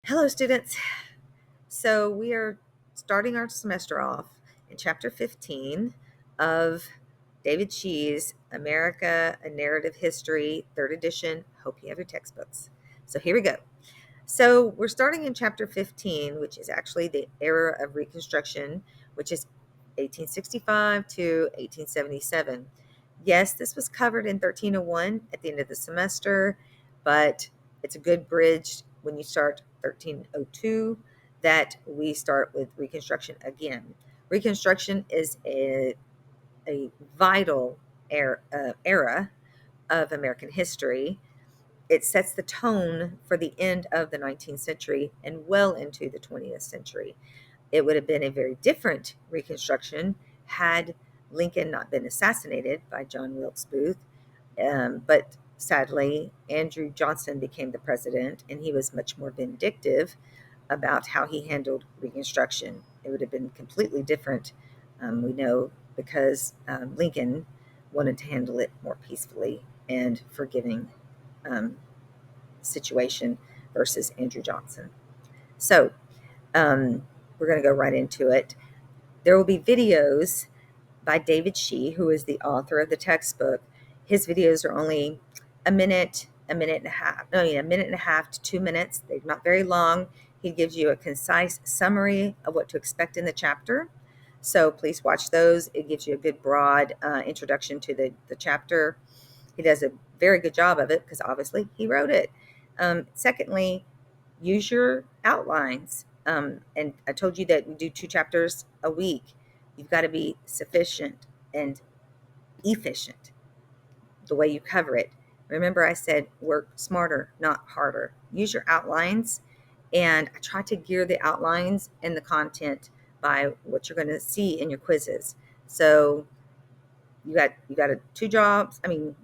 Hello, students. So we are starting our semester off in chapter 15 of David Shee's America, A Narrative History, third edition. Hope you have your textbooks. So here we go. So we're starting in chapter 15, which is actually the era of Reconstruction, which is 1865 to 1877. Yes, this was covered in 1301 at the end of the semester, but it's a good bridge when you start 1302 that we start with Reconstruction again. Reconstruction is a vital era of American history. It sets the tone for the end of the 19th century and well into the 20th century. It would have been a very different Reconstruction had Lincoln not been assassinated by John Wilkes Booth. But sadly, Andrew Johnson became the president, and he was much more vindictive about how he handled Reconstruction. It would have been completely different, we know, because Lincoln wanted to handle it more peacefully and forgiving situation versus Andrew Johnson. So we're going to go right into it. There will be videos by David Shee, who is the author of the textbook. His videos are only a minute and a half. No, yeah, a minute and a half to 2 minutes. They're not very long. He gives you a concise summary of what to expect in the chapter. So please watch those. It gives you a good broad introduction to the chapter. He does a very good job of it because obviously he wrote it. Secondly, use your outlines. And I told you that we do 2 chapters a week. You've got to be sufficient and efficient the way you cover it. Remember, I said work smarter, not harder. Use your outlines, and I try to gear the outlines and the content by what you're going to see in your quizzes. So you got 2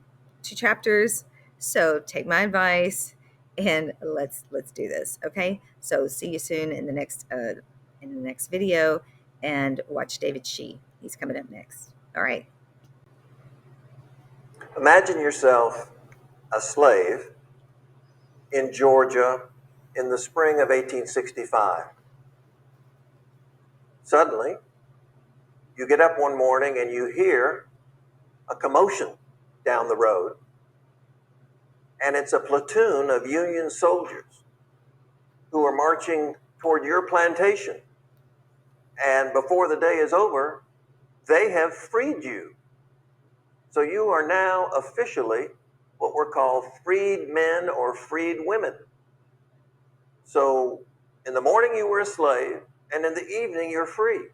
chapters. So take my advice and let's do this. Okay. So see you soon in the next video, and watch David Shee. He's coming up next. All right. Imagine yourself a slave in Georgia in the spring of 1865. Suddenly, you get up one morning and you hear a commotion down the road, and it's a platoon of Union soldiers who are marching toward your plantation. And before the day is over, they have freed you. So you are now officially what were called freed men or freed women. So in the morning you were a slave, and in the evening you're free.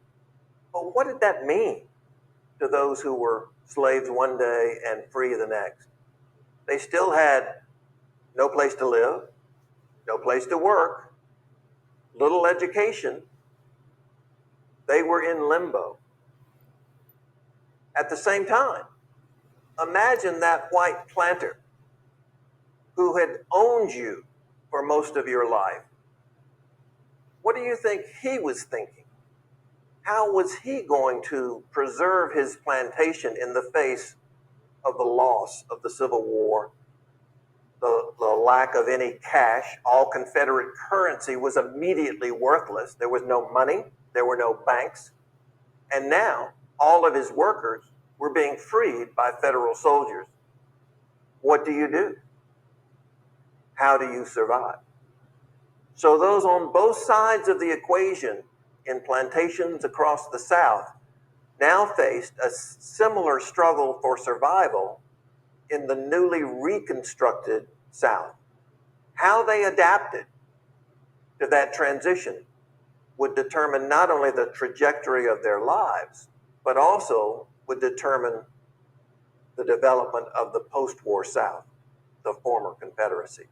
But what did that mean to those who were slaves one day and free the next? They still had no place to live, no place to work, little education. They were in limbo. At the same time, imagine that white planter who had owned you for most of your life. What do you think he was thinking? How was he going to preserve his plantation in the face of the loss of the Civil War, the lack of any cash? All Confederate currency was immediately worthless. There was no money, there were no banks. And now all of his workers were being freed by federal soldiers. What do you do? How do you survive? So those on both sides of the equation in plantations across the South now faced a similar struggle for survival in the newly reconstructed South. How they adapted to that transition would determine not only the trajectory of their lives, but also would determine the development of the post-war South, the former Confederacy.